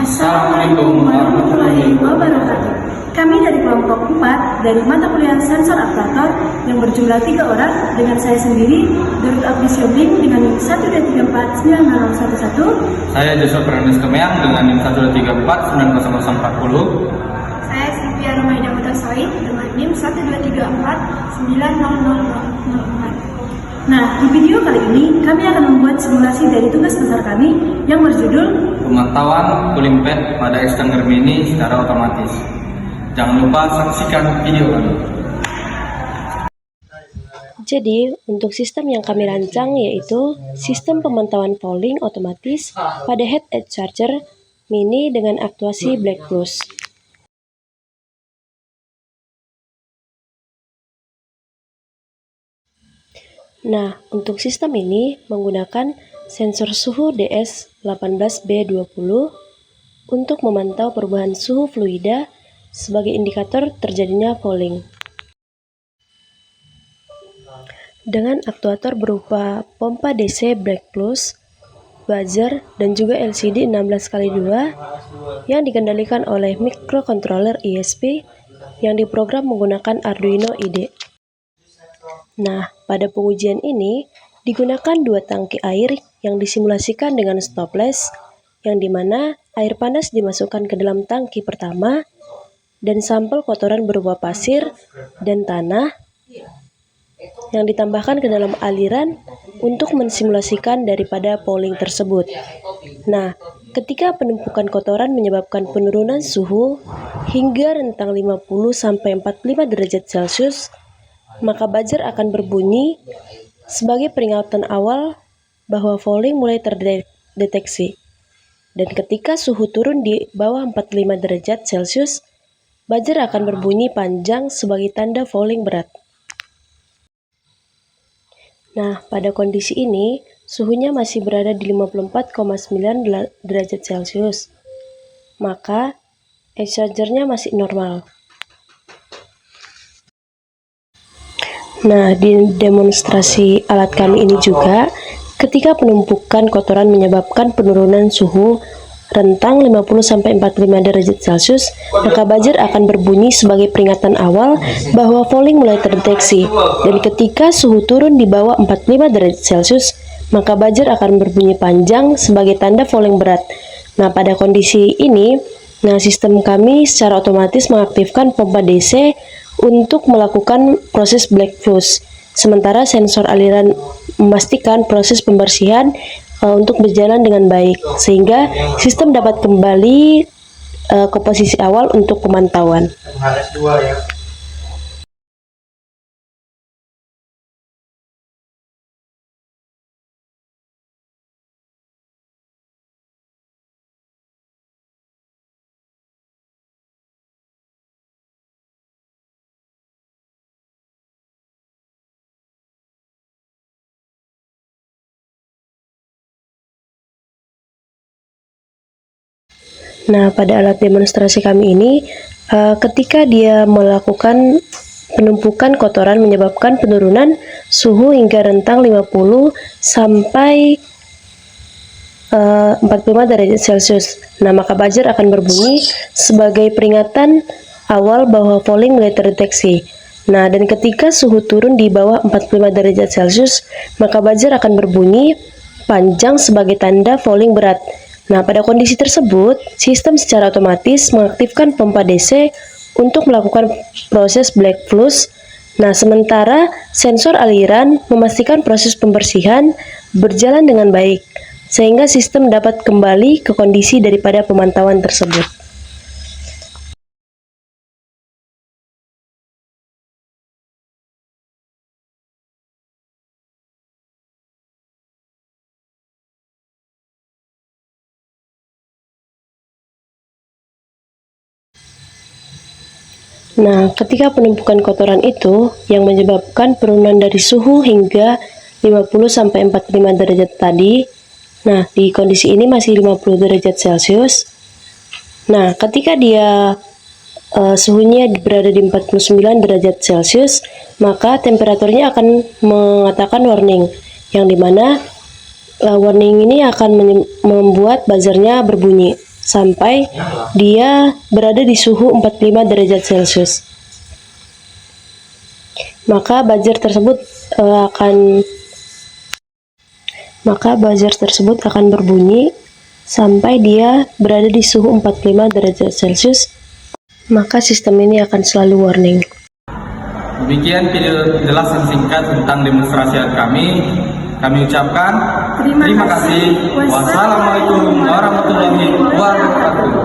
Assalamualaikum warahmatullahi wabarakatuh. Kami dari kelompok 4 dari mata kuliah sensor aktuator yang berjumlah 3 orang dengan saya sendiri, Durut Abdi Syobling dengan NIM 123490011. Saya Joshua Fernandes Kemeang dengan NIM 1249040. Saya Sylvia Romaida Mutasoid dengan NIM 123490004. Nah, di video kali ini kami akan membuat simulasi dari tugas besar kami yang berjudul Pemantauan cooling pad pada exchanger mini secara otomatis. Jangan lupa saksikan video kami. Jadi, untuk sistem yang kami rancang yaitu sistem pemantauan polling otomatis pada head edge charger mini dengan aktuasi black plus. Nah, untuk sistem ini menggunakan sensor suhu DS18B20 untuk memantau perubahan suhu fluida sebagai indikator terjadinya fouling. Dengan aktuator berupa pompa DC Black Plus, buzzer, dan juga LCD 16x2 yang dikendalikan oleh microcontroller ISP yang diprogram menggunakan Arduino IDE. Nah, pada pengujian ini digunakan 2 tangki air yang disimulasikan dengan stopless, yang dimana air panas dimasukkan ke dalam tangki pertama dan sampel kotoran berupa pasir dan tanah yang ditambahkan ke dalam aliran untuk mensimulasikan daripada fouling tersebut. Nah, ketika penumpukan kotoran menyebabkan penurunan suhu hingga rentang 50-45 derajat Celcius, maka buzzer akan berbunyi sebagai peringatan awal bahwa fouling mulai terdeteksi. Dan ketika suhu turun di bawah 45 derajat Celcius, buzzer akan berbunyi panjang sebagai tanda fouling berat. Nah, pada kondisi ini, suhunya masih berada di 54,9 derajat Celcius. Maka, edge charger-nya masih normal. Nah, di demonstrasi alat kami ini juga, ketika penumpukan kotoran menyebabkan penurunan suhu rentang 50-45 derajat Celcius, maka buzzer akan berbunyi sebagai peringatan awal bahwa fouling mulai terdeteksi. Dan ketika suhu turun di bawah 45 derajat Celcius, maka buzzer akan berbunyi panjang sebagai tanda fouling berat. Nah, pada kondisi ini, sistem kami secara otomatis mengaktifkan pompa DC untuk melakukan proses black fuse. Sementara sensor aliran memastikan proses pembersihan untuk berjalan dengan baik, sehingga sistem dapat kembali ke posisi awal untuk pemantauan. Nah, pada alat demonstrasi kami ini, ketika dia melakukan penumpukan kotoran menyebabkan penurunan suhu hingga rentang 50 sampai 45 derajat Celcius. Nah, maka buzzer akan berbunyi sebagai peringatan awal bahwa fouling mulai terdeteksi. Nah, dan ketika suhu turun di bawah 45 derajat Celcius, maka buzzer akan berbunyi panjang sebagai tanda fouling berat. Nah, pada kondisi tersebut, sistem secara otomatis mengaktifkan pompa DC untuk melakukan proses black fuse. Nah, sementara sensor aliran memastikan proses pembersihan berjalan dengan baik, sehingga sistem dapat kembali ke kondisi daripada pemantauan tersebut. Nah, ketika penumpukan kotoran itu yang menyebabkan penurunan dari suhu hingga 50-45 derajat tadi, nah di kondisi ini masih 50 derajat Celcius. Nah, ketika dia suhunya berada di 49 derajat Celcius, maka temperaturnya akan mengatakan warning, yang dimana warning ini akan membuat buzzernya berbunyi. sampai dia berada di suhu 45 derajat Celcius. Maka buzzer tersebut akan berbunyi sampai dia berada di suhu 45 derajat Celcius. Maka sistem ini akan selalu warning. Demikian video penjelasan singkat tentang demonstrasi kami. Kami ucapkan terima kasih. Wassalamualaikum warahmatullahi wabarakatuh.